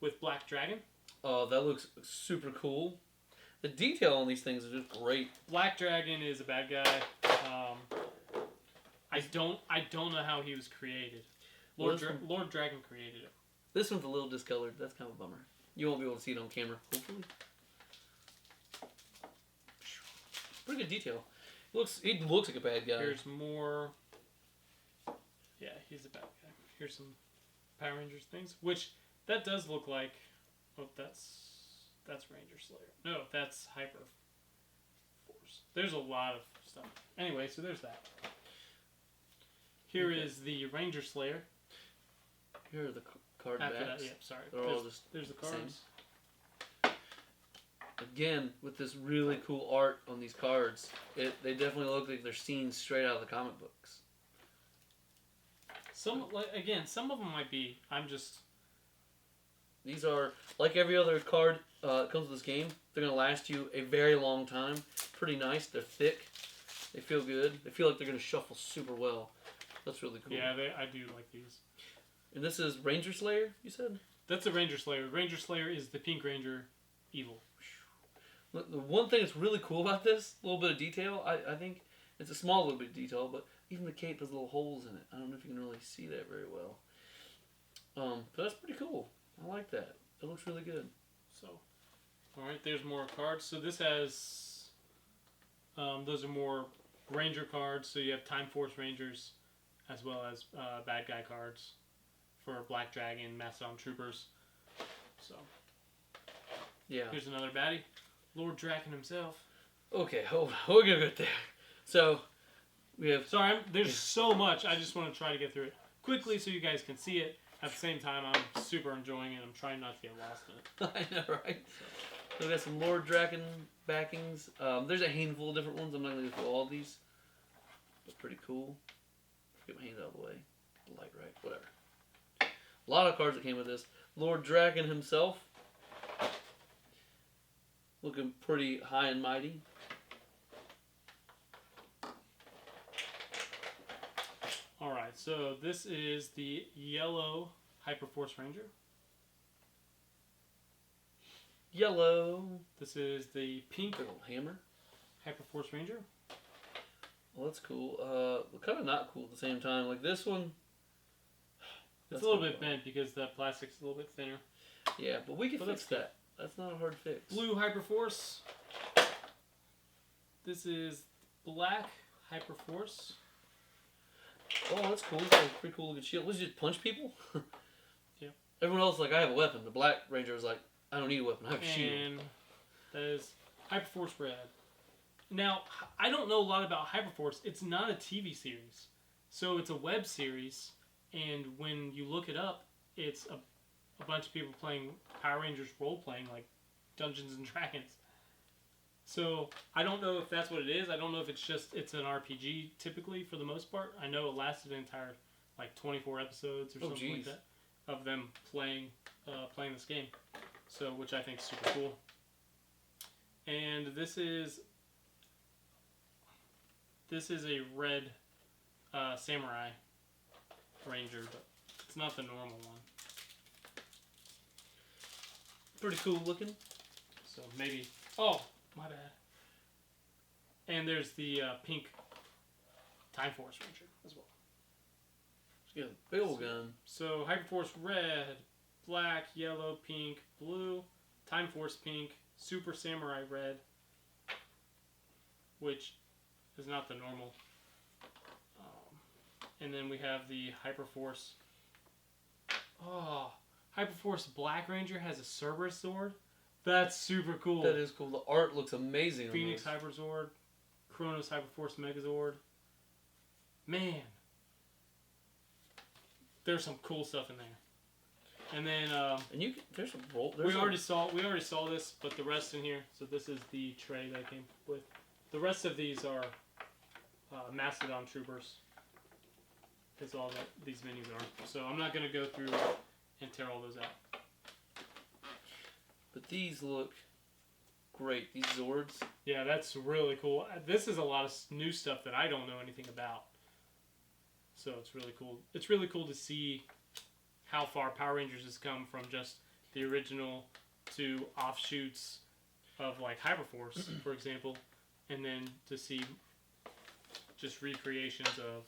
[SPEAKER 1] with Black Dragon.
[SPEAKER 2] Oh, that looks super cool. The detail on these things is just great.
[SPEAKER 1] Black Dragon is a bad guy. I don't know how he was created. Lord Dragon created him.
[SPEAKER 2] This one's a little discolored. That's kind of a bummer. You won't be able to see it on camera, hopefully. Pretty good detail. He looks like a bad guy.
[SPEAKER 1] Here's more. Yeah, he's a bad guy. Here's some Power Rangers things, which that does look like. Oh, that's Ranger Slayer. No, that's Hyper Force. There's a lot of stuff. Anyway, so there's that. Here is the Ranger Slayer.
[SPEAKER 2] Here are the card
[SPEAKER 1] After
[SPEAKER 2] backs.
[SPEAKER 1] that, yeah, sorry.
[SPEAKER 2] They're all just
[SPEAKER 1] there's the cards.
[SPEAKER 2] Again, with this really cool art on these cards, they definitely look like they're scenes straight out of the comic books.
[SPEAKER 1] Some of them might be.
[SPEAKER 2] These are, like every other card that comes with this game, they're going to last you a very long time. Pretty nice. They're thick. They feel good. They feel like they're going to shuffle super well. That's really cool.
[SPEAKER 1] Yeah, I do like these.
[SPEAKER 2] And this is Ranger Slayer, you said?
[SPEAKER 1] That's a Ranger Slayer. Ranger Slayer is the Pink Ranger evil.
[SPEAKER 2] Look, the one thing that's really cool about this, a little bit of detail, I think, it's a small little bit of detail, but even the cape has little holes in it. I don't know if you can really see that very well. But that's pretty cool. I like that. It looks really good.
[SPEAKER 1] So, alright, there's more cards. So this has, those are more Ranger cards. So you have Time Force Rangers, as well as bad guy cards for Black Dragon, Mastodon Troopers. So,
[SPEAKER 2] yeah.
[SPEAKER 1] Here's another baddie. Lord Draken himself.
[SPEAKER 2] Okay, hold on. We're going to get there. So, we have...
[SPEAKER 1] Sorry, there's so much. I just want to try to get through it quickly so you guys can see it. At the same time, I'm super enjoying it. I'm trying not to get lost in it.
[SPEAKER 2] I know, right? So we got some Lord Draken backings. There's a handful of different ones. I'm not going to go through all of these. But pretty cool. Get my hand out of the way. The light right. Whatever. A lot of cards that came with this. Lord Draken himself. Looking pretty high and mighty.
[SPEAKER 1] Alright, so this is the yellow Hyperforce Ranger.
[SPEAKER 2] Yellow.
[SPEAKER 1] This is the pink
[SPEAKER 2] Little hammer.
[SPEAKER 1] Hyperforce Ranger.
[SPEAKER 2] Well, that's cool. Kind of not cool at the same time. Like this one.
[SPEAKER 1] It's a little bit bent because the plastic's a little bit thinner.
[SPEAKER 2] Yeah, but we can
[SPEAKER 1] But
[SPEAKER 2] fix that. That's not a hard fix.
[SPEAKER 1] Blue Hyperforce. This is black Hyperforce.
[SPEAKER 2] Oh, that's cool. That's a pretty cool looking shield. Let's just punch people.
[SPEAKER 1] Yeah.
[SPEAKER 2] Everyone else is like, I have a weapon. The Black Ranger is like, I don't need a weapon. I have a shield.
[SPEAKER 1] And that is Hyperforce Red. Now, I don't know a lot about Hyperforce. It's not a TV series. So it's a web series. And when you look it up, it's a bunch of people playing Power Rangers role-playing, like Dungeons and Dragons. So I don't know if that's what it is. I don't know if it's an RPG typically for the most part. I know it lasted an entire 24 episodes or something like that of them playing this game. So which I think is super cool. And this is a red samurai. ranger, but it's not the normal one.
[SPEAKER 2] Pretty cool looking.
[SPEAKER 1] So maybe. Oh, my bad. And there's the pink Time Force Ranger as well.
[SPEAKER 2] She's got a big old gun.
[SPEAKER 1] So Hyperforce red, black, yellow, pink, blue, Time Force pink, Super Samurai red, which is not the normal. And then we have the Hyperforce. Oh, Hyperforce Black Ranger has a Cerberus sword. That's super cool.
[SPEAKER 2] That is cool. The art looks amazing.
[SPEAKER 1] Phoenix Hyperzord, Kronos Hyperforce Megazord. Man, there's some cool stuff in there. And then
[SPEAKER 2] and you can, there's a roll.
[SPEAKER 1] We already saw this, but the rest in here. So this is the tray that I came with. The rest of these are Mastodon Troopers. That's all that these minis are. So I'm not gonna go through and tear all those out.
[SPEAKER 2] But these look great. These Zords.
[SPEAKER 1] Yeah, that's really cool. This is a lot of new stuff that I don't know anything about. So it's really cool. It's really cool to see how far Power Rangers has come from just the original to offshoots of like Hyperforce, for example, and then to see just recreations of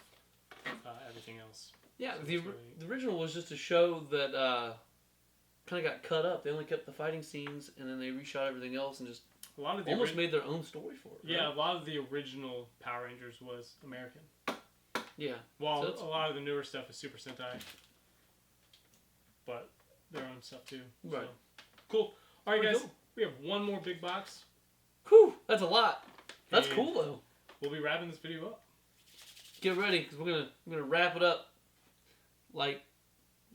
[SPEAKER 1] everything else.
[SPEAKER 2] Yeah,
[SPEAKER 1] So
[SPEAKER 2] the original was just a show that kind of got cut up. They only kept the fighting scenes, and then they reshot everything else and just
[SPEAKER 1] a lot of the
[SPEAKER 2] almost made their own story for it. Right?
[SPEAKER 1] Yeah, a lot of the original Power Rangers was American.
[SPEAKER 2] Yeah.
[SPEAKER 1] While a lot of the newer stuff is Super Sentai. But their own stuff too.
[SPEAKER 2] Right.
[SPEAKER 1] So. Cool. Alright guys,
[SPEAKER 2] Cool.
[SPEAKER 1] we have one more big box.
[SPEAKER 2] Whew, that's a lot. That's
[SPEAKER 1] And
[SPEAKER 2] cool though.
[SPEAKER 1] We'll be wrapping this video up.
[SPEAKER 2] Get ready, because we're gonna wrap it up like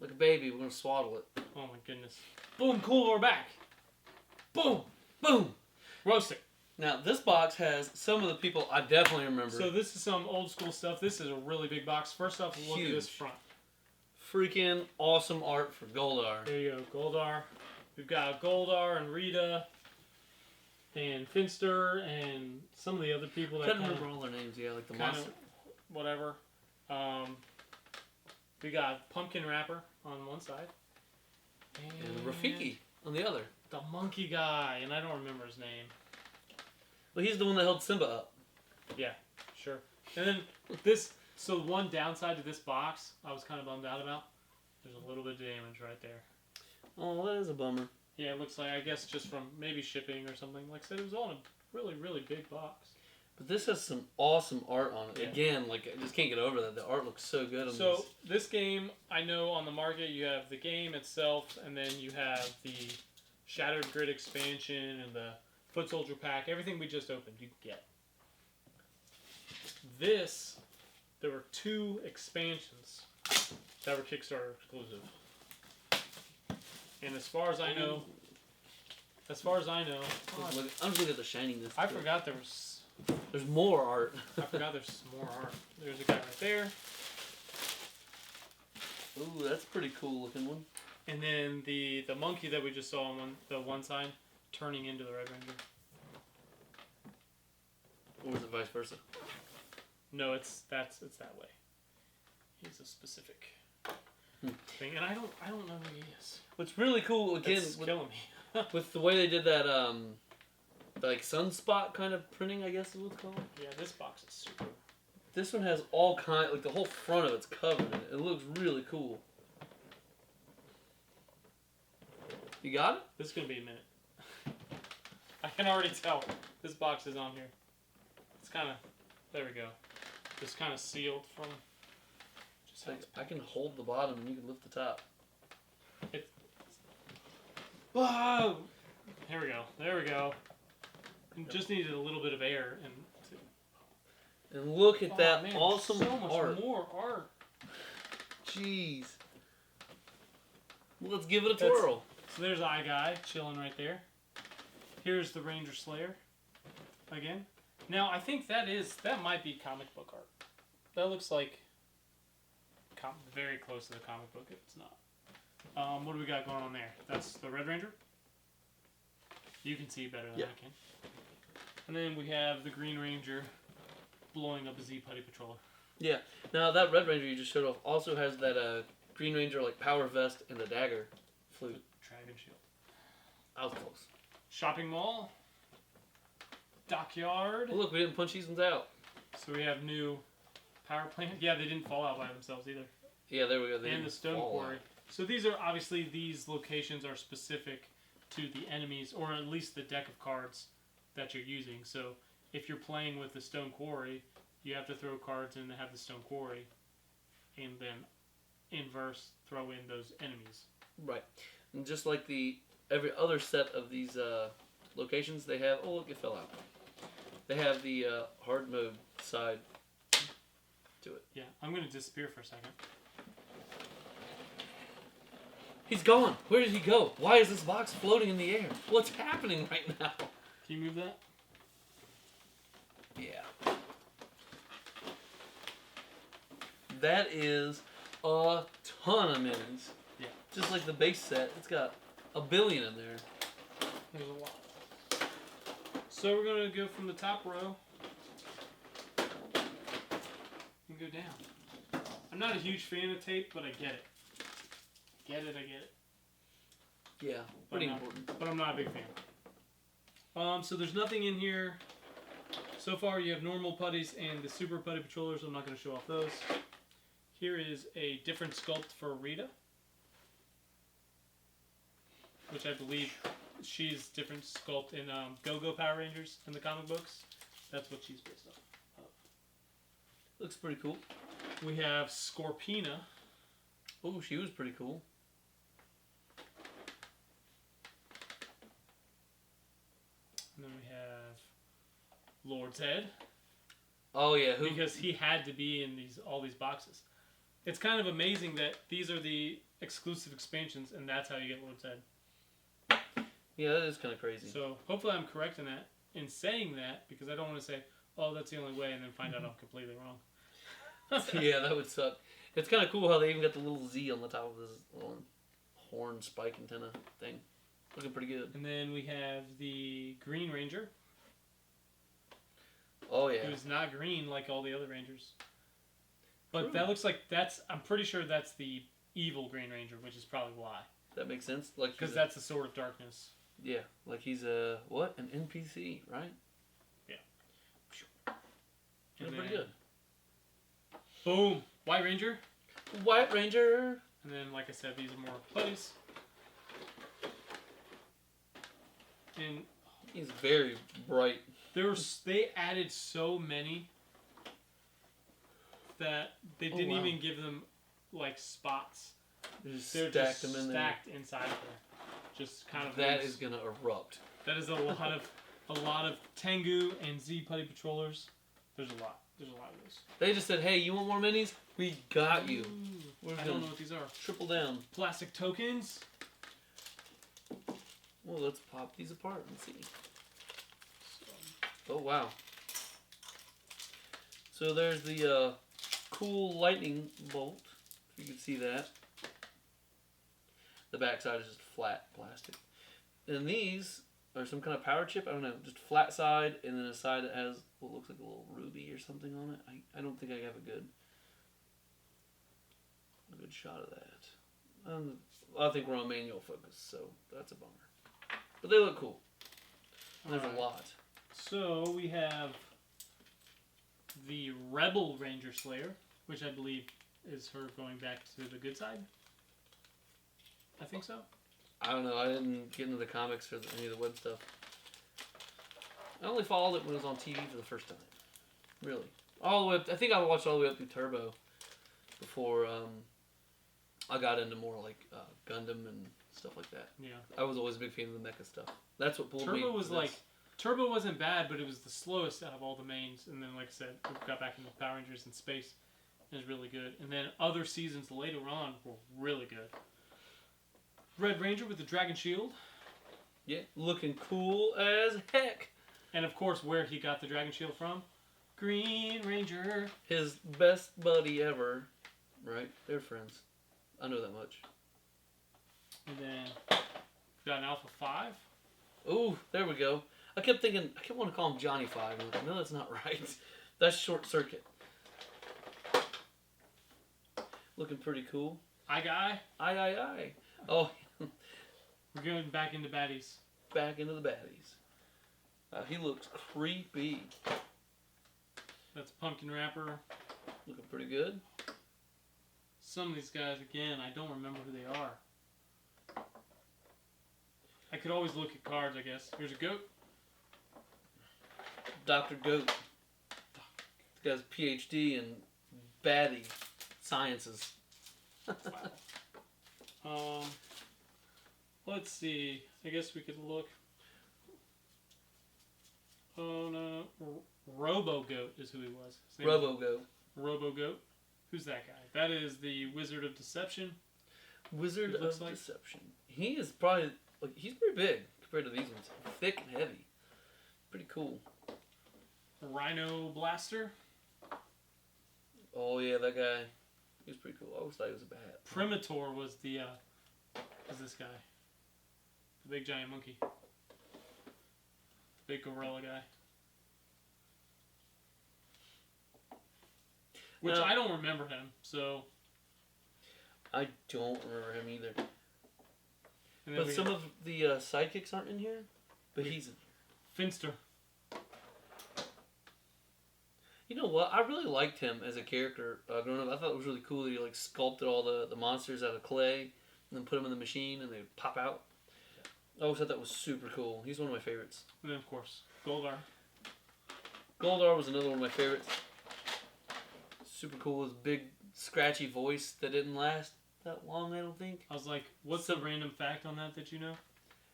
[SPEAKER 2] a baby. We're gonna swaddle it.
[SPEAKER 1] Oh my goodness. Boom, cool, we're back. Boom,
[SPEAKER 2] Boom.
[SPEAKER 1] roast it.
[SPEAKER 2] Now this box has some of the people I definitely remember.
[SPEAKER 1] So this is some old school stuff. This is a really big box. First off, look at this front.
[SPEAKER 2] Freaking awesome art for Goldar.
[SPEAKER 1] There you go, Goldar. We've got Goldar and Rita and Finster and some of the other people that
[SPEAKER 2] I can't remember all their names. Yeah, like the monster.
[SPEAKER 1] Whatever. We got Pumpkin Wrapper on one side.
[SPEAKER 2] And Rafiki on the other.
[SPEAKER 1] The monkey guy, and I don't remember his name.
[SPEAKER 2] Well, he's the one that held Simba up.
[SPEAKER 1] Yeah, sure. And then this, so one downside to this box I was kind of bummed out about. There's a little bit of damage right there.
[SPEAKER 2] Oh, that is a bummer.
[SPEAKER 1] Yeah, it looks like, I guess just from maybe shipping or something. Like I said, it was all in a really, really big box.
[SPEAKER 2] But this has some awesome art on it.
[SPEAKER 1] Yeah.
[SPEAKER 2] Again, like I just can't get over that. The art looks so good on
[SPEAKER 1] So this game, I know on the market you have the game itself, and then you have the Shattered Grid expansion and the Foot Soldier pack. Everything we just opened, you can get. This, there were 2 expansions that were Kickstarter exclusive. And as far as I know,
[SPEAKER 2] I'm just looking at the shininess.
[SPEAKER 1] I forgot there was.
[SPEAKER 2] There's more art.
[SPEAKER 1] I forgot there's some more art. There's a guy right there.
[SPEAKER 2] Ooh, that's a pretty cool looking one.
[SPEAKER 1] And then the monkey that we just saw on the one side turning into the Red Ranger.
[SPEAKER 2] Or was it vice versa?
[SPEAKER 1] No, it's that way. He's a specific thing, and I don't know who he is.
[SPEAKER 2] What's really cool again
[SPEAKER 1] It's killing me.
[SPEAKER 2] with the way they did that like sunspot kind of printing, I guess is what it's called.
[SPEAKER 1] Yeah, this box is super.
[SPEAKER 2] This one has all kind, like the whole front of it's covered in it. It looks really cool. You got it?
[SPEAKER 1] This is gonna be a minute. I can already tell this box is on here. It's kind of, there we go. Just kind of sealed from. Just
[SPEAKER 2] Like, I can hold the bottom and you can lift the top.
[SPEAKER 1] Whoa! Here we go. There we go. Just needed a little bit of air and.
[SPEAKER 2] And look at that
[SPEAKER 1] man,
[SPEAKER 2] awesome
[SPEAKER 1] so much
[SPEAKER 2] art.
[SPEAKER 1] more art.
[SPEAKER 2] Jeez. Well, let's give it a twirl.
[SPEAKER 1] So there's Eye Guy chilling right there. Here's the Ranger Slayer. Again. Now I think that might be comic book art. That looks like very close to the comic book. If it's not. What do we got going on there? That's the Red Ranger. You can see better than I can. And then we have the Green Ranger blowing up a Z Putty Patroller.
[SPEAKER 2] Yeah. Now that Red Ranger you just showed off also has that Green Ranger like power vest and the dagger flute.
[SPEAKER 1] Dragon shield.
[SPEAKER 2] I was close.
[SPEAKER 1] Shopping mall. Dockyard.
[SPEAKER 2] Oh, look, we didn't punch these ones out.
[SPEAKER 1] So we have new power plant. Yeah, they didn't fall out by themselves either.
[SPEAKER 2] Yeah, there we go.
[SPEAKER 1] And the stone quarry. So these are obviously these locations are specific to the enemies, or at least the deck of cards that you're using. So if you're playing with the stone quarry, you have to throw cards in to have the stone quarry, and then inverse throw in those enemies.
[SPEAKER 2] Right, and just like every other set of these locations, they have. Oh, look, it fell out. They have the hard mode side to it.
[SPEAKER 1] Yeah, I'm gonna disappear for a second.
[SPEAKER 2] He's gone. Where did he go? Why is this box floating in the air? What's happening right now?
[SPEAKER 1] Can you move that?
[SPEAKER 2] Yeah. That is a ton of minis.
[SPEAKER 1] Yeah.
[SPEAKER 2] Just like the base set, it's got a billion in there.
[SPEAKER 1] There's a lot. So we're going to go from the top row and go down. I'm not a huge fan of tape, but I get it. I get it.
[SPEAKER 2] Yeah, pretty important.
[SPEAKER 1] But I'm not a big fan. So there's nothing in here. So far you have normal putties and the super putty patrollers. I'm not going to show off those. Here is a different sculpt for Rita, which I believe she's different sculpt in Go-Go Power Rangers in the comic books. That's what she's based off of.
[SPEAKER 2] Looks pretty cool.
[SPEAKER 1] We have Scorpina.
[SPEAKER 2] Oh, she was pretty cool.
[SPEAKER 1] And then we have Lord's Head.
[SPEAKER 2] Oh yeah,
[SPEAKER 1] because he had to be in all these boxes. It's kind of amazing that these are the exclusive expansions, and that's how you get Lord's Head.
[SPEAKER 2] Yeah, that is kind of crazy.
[SPEAKER 1] So hopefully I'm correct in saying that, because I don't want to say, oh, that's the only way, and then find out I'm completely wrong.
[SPEAKER 2] Yeah, that would suck. It's kind of cool how they even got the little Z on the top of this little horn spike antenna thing. Looking pretty good.
[SPEAKER 1] And then we have the Green Ranger.
[SPEAKER 2] Oh yeah.
[SPEAKER 1] Who's not green like all the other Rangers. But
[SPEAKER 2] True.
[SPEAKER 1] that looks like I'm pretty sure that's the evil Green Ranger, which is probably why.
[SPEAKER 2] That makes sense. Like
[SPEAKER 1] because that's the Sword of Darkness.
[SPEAKER 2] Yeah, like he's an NPC, right?
[SPEAKER 1] Yeah.
[SPEAKER 2] That's pretty good.
[SPEAKER 1] Boom! White Ranger.
[SPEAKER 2] White Ranger.
[SPEAKER 1] And then, like I said, these are more putties. And
[SPEAKER 2] he's very bright.
[SPEAKER 1] They added so many that they didn't even give them like spots.
[SPEAKER 2] They're just
[SPEAKER 1] stacked inside of there. Just kind of.
[SPEAKER 2] That is gonna erupt.
[SPEAKER 1] That is a lot of Tengu and Z Putty Patrollers. There's a lot of those.
[SPEAKER 2] They just said, "Hey, you want more minis? We got you."
[SPEAKER 1] I don't know what these are.
[SPEAKER 2] Triple down.
[SPEAKER 1] Plastic tokens.
[SPEAKER 2] Well, let's pop these apart and see. Oh wow. So there's the cool lightning bolt. If you can see that. The backside is just flat plastic. And these are some kind of power chip. I don't know, just flat side, and then a side that has what looks like a little ruby or something on it. I don't think I have a good shot of that. I think we're on manual focus, so that's a bummer. But they look cool. There's a lot.
[SPEAKER 1] So we have the Rebel Ranger Slayer, which I believe is her going back to the good side. I think so.
[SPEAKER 2] I don't know. I didn't get into the comics or any of the web stuff. I only followed it when it was on TV for the first time. Really. All the way up, I think I watched all the way up through Turbo before I got into more like Gundam and stuff like that.
[SPEAKER 1] Yeah.
[SPEAKER 2] I was always a big fan of the mecha stuff. That's what pulled me.
[SPEAKER 1] Turbo wasn't bad, but it was the slowest out of all the mains. And then, like I said, we got back into Power Rangers in space. It was really good. And then other seasons later on were really good. Red Ranger with the Dragon Shield.
[SPEAKER 2] Yeah, looking cool as heck.
[SPEAKER 1] And of course, where he got the Dragon Shield from? Green Ranger.
[SPEAKER 2] His best buddy ever. Right? They're friends. I know that much.
[SPEAKER 1] And then we've got an Alpha 5.
[SPEAKER 2] Ooh, there we go. I kept wanting to call him Johnny 5. I'm like, no, that's not right. That's Short Circuit. Looking pretty cool.
[SPEAKER 1] Guy.
[SPEAKER 2] Aye. Oh,
[SPEAKER 1] We're going back into baddies.
[SPEAKER 2] Back into the baddies. He looks creepy.
[SPEAKER 1] That's Pumpkin Wrapper.
[SPEAKER 2] Looking pretty good.
[SPEAKER 1] Some of these guys, again, I don't remember who they are. I could always look at cards, I guess. Here's a goat.
[SPEAKER 2] Dr. Goat. This guy's PhD in baddie sciences.
[SPEAKER 1] Wow. Let's see. I guess we could look. Oh no. Robo Goat is who he was.
[SPEAKER 2] Robo Goat.
[SPEAKER 1] Robo Goat. Who's that guy? That is the Wizard of Deception.
[SPEAKER 2] Wizard of Deception. He is probably, he's pretty big compared to these ones. Thick and heavy. Pretty cool.
[SPEAKER 1] Rhino Blaster.
[SPEAKER 2] Oh yeah, that guy. He was pretty cool. I always thought he was a bat.
[SPEAKER 1] Primitor was the, was this guy. The big giant monkey. Big gorilla guy. Which I don't remember him, so...
[SPEAKER 2] I don't remember him either.
[SPEAKER 1] But
[SPEAKER 2] some of the sidekicks aren't in here, but he's in here.
[SPEAKER 1] Finster.
[SPEAKER 2] You know what? I really liked him as a character growing up. I thought it was really cool that he sculpted all the monsters out of clay and then put them in the machine and they would pop out. I always thought that was super cool. He's one of my favorites.
[SPEAKER 1] And then, of course, Goldar.
[SPEAKER 2] Goldar was another one of my favorites. Super cool. His big, scratchy voice that didn't last that long, I don't think.
[SPEAKER 1] I was like, what's the random fact on that you know?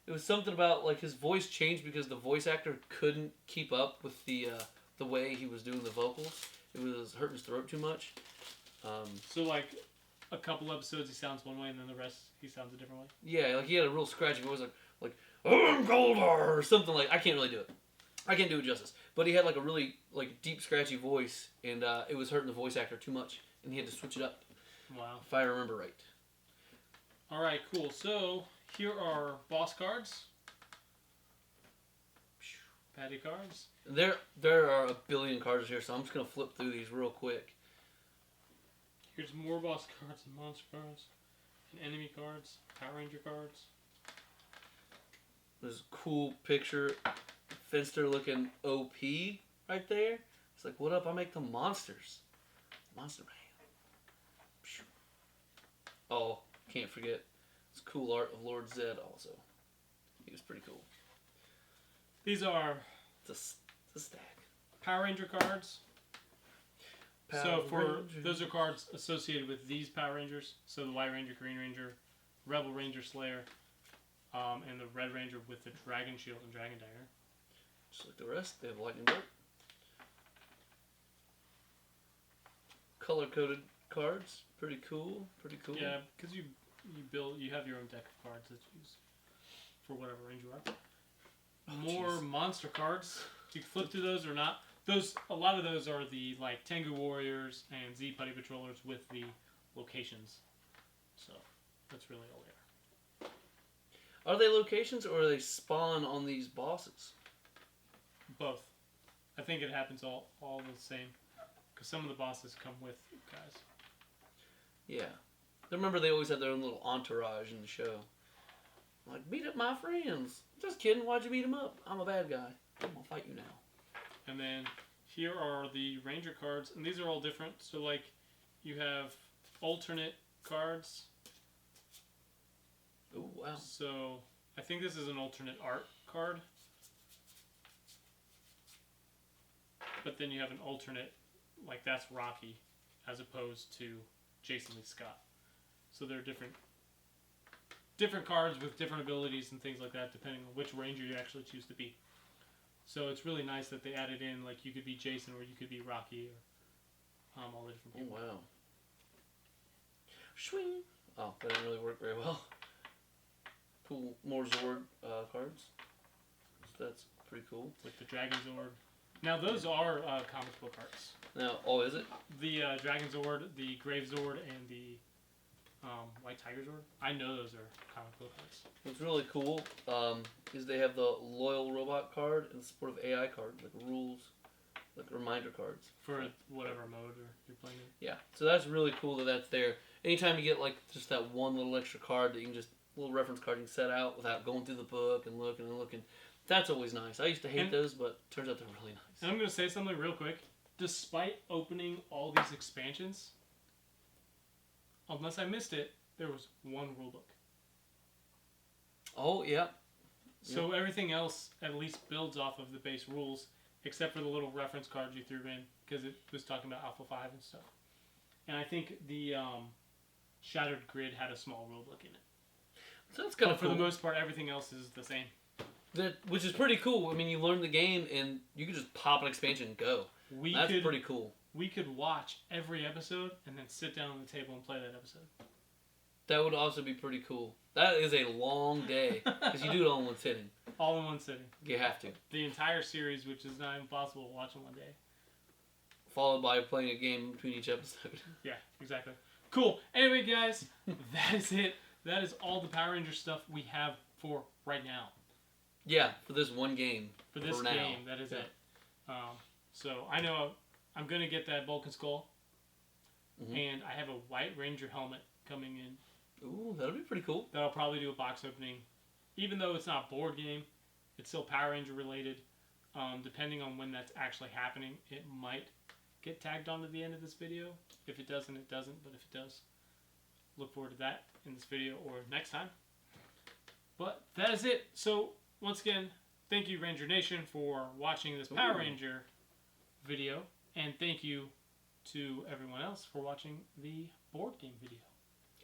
[SPEAKER 2] It was something about, his voice changed because the voice actor couldn't keep up with the way he was doing the vocals. It was hurting his throat too much.
[SPEAKER 1] So, a couple episodes he sounds one way and then the rest he sounds a different way?
[SPEAKER 2] Yeah, he had a real scratchy voice, I'm Goldar, or something I can't really do it. I can't do it justice. But he had a really deep scratchy voice, and it was hurting the voice actor too much, and he had to switch it up.
[SPEAKER 1] Wow.
[SPEAKER 2] If I remember right.
[SPEAKER 1] All right, cool. So here are boss cards. Patty cards.
[SPEAKER 2] There are a billion cards here, so I'm just gonna flip through these real quick.
[SPEAKER 1] Here's more boss cards and monster cards, and enemy cards, Power Ranger cards.
[SPEAKER 2] There's a cool picture, Finster looking OP right there. It's what up? I make the monsters. Monster Man. Oh, can't forget. It's cool art of Lord Zed also. He was pretty cool.
[SPEAKER 1] These are
[SPEAKER 2] It's a stack.
[SPEAKER 1] Power Ranger cards. Those are cards associated with these Power Rangers. So the White Ranger, Green Ranger, Rebel Ranger Slayer, and the Red Ranger with the Dragon Shield and Dragon Dagger.
[SPEAKER 2] Just like the rest, they have Lightning Bolt. Color-coded cards. Pretty cool.
[SPEAKER 1] Yeah, because you have your own deck of cards that you use for whatever range you are. More monster cards. You can flip through those or not. A lot of those are the Tengu Warriors and Z Putty Patrollers with the locations. So that's really all they are.
[SPEAKER 2] Are they locations or are they spawn on these bosses?
[SPEAKER 1] Both. I think it happens all the same. Because some of the bosses come with guys.
[SPEAKER 2] Yeah. I remember they always had their own little entourage in the show. Beat up my friends. Just kidding. Why'd you beat them up? I'm a bad guy. I'm gonna fight you now.
[SPEAKER 1] And then here are the Ranger cards. And these are all different. So you have alternate cards.
[SPEAKER 2] Oh, wow.
[SPEAKER 1] So I think this is an alternate art card. But then you have an alternate, that's Rocky, as opposed to Jason Lee Scott. So they're different cards with different abilities and things like that, depending on which Ranger you actually choose to be. So it's really nice that they added in, you could be Jason or you could be Rocky or all the different people.
[SPEAKER 2] Oh, wow. Swing. Oh, that didn't really work very well. Cool. More Zord cards. So that's pretty cool.
[SPEAKER 1] With the Dragon Zord. Now, those are comic book arts.
[SPEAKER 2] Now, oh, is it?
[SPEAKER 1] The Dragon Zord, the Grave Zord, and the White Tiger Zord. I know those are comic book arts.
[SPEAKER 2] What's really cool is they have the Loyal Robot card and the Supportive AI card, rules like reminder cards.
[SPEAKER 1] For whatever mode you're playing in.
[SPEAKER 2] Yeah, so that's really cool that that's there. Anytime you get like just that one little extra card that you can just, little reference card you can set out without going through the book and looking and looking, that's always nice. I used to hate those, but turns out they're really nice.
[SPEAKER 1] And I'm going to say something real quick. Despite opening all these expansions, unless I missed it, there was one rulebook.
[SPEAKER 2] Oh, yeah.
[SPEAKER 1] So everything else at least builds off of the base rules, except for the little reference cards you threw in, because it was talking about Alpha 5 and stuff. And I think the Shattered Grid had a small rulebook in it.
[SPEAKER 2] So that's kind of
[SPEAKER 1] cool.
[SPEAKER 2] cool.
[SPEAKER 1] For the most part, everything else is the same.
[SPEAKER 2] Which is pretty cool. I mean, you learn the game, and you can just pop an expansion and go. That's pretty cool.
[SPEAKER 1] We could watch every episode and then sit down on the table and play that episode.
[SPEAKER 2] That would also be pretty cool. That is a long day, because you do it all in one sitting.
[SPEAKER 1] All in one sitting.
[SPEAKER 2] You have to.
[SPEAKER 1] The entire series, which is not impossible to watch in one day.
[SPEAKER 2] Followed by playing a game between each episode.
[SPEAKER 1] Yeah, exactly. Cool. Anyway, guys, that is it. That is all the Power Ranger stuff we have for right now.
[SPEAKER 2] Yeah, for this one game.
[SPEAKER 1] For this game, that is it. So I know I'm going to get that Vulcan Skull. Mm-hmm. And I have a White Ranger helmet coming in.
[SPEAKER 2] Ooh, that'll be pretty cool.
[SPEAKER 1] That I'll probably do a box opening. Even though it's not a board game, it's still Power Ranger related. Depending on when that's actually happening, it might get tagged onto the end of this video. If it doesn't, it doesn't. But if it does, look forward to that in this video or next time. But that is it. So, once again, thank you, Ranger Nation, for watching this Power Ranger video. And thank you to everyone else for watching the board game video.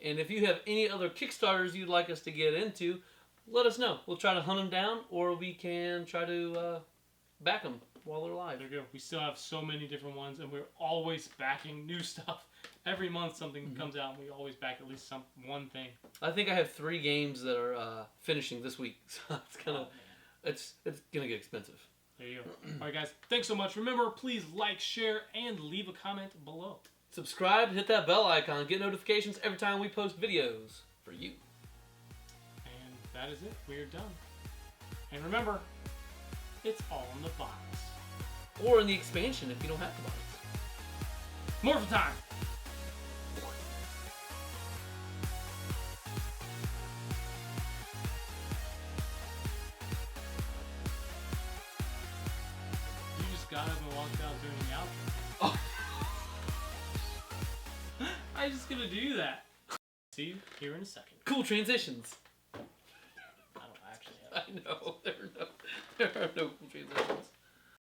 [SPEAKER 2] And if you have any other Kickstarters you'd like us to get into, let us know. We'll try to hunt them down, or we can try to back them while they're live.
[SPEAKER 1] There you go. We still have so many different ones, and we're always backing new stuff. Every month something comes out, and we always back at least one thing.
[SPEAKER 2] I think I have 3 games that are finishing this week, so it's gonna it's gonna get expensive.
[SPEAKER 1] There you go. All right, guys. Thanks so much. Remember, please like, share, and leave a comment below.
[SPEAKER 2] Subscribe, hit that bell icon, get notifications every time we post videos for you.
[SPEAKER 1] And that is it. We're done. And remember, it's all in the box.
[SPEAKER 2] Or in the expansion if you don't have the box.
[SPEAKER 1] Morphin time! You just got up and walked out doing the outro.
[SPEAKER 2] Oh.
[SPEAKER 1] I'm just gonna do that. See you here in a second.
[SPEAKER 2] Cool transitions.
[SPEAKER 1] I don't actually have.
[SPEAKER 2] I know. There are no cool transitions.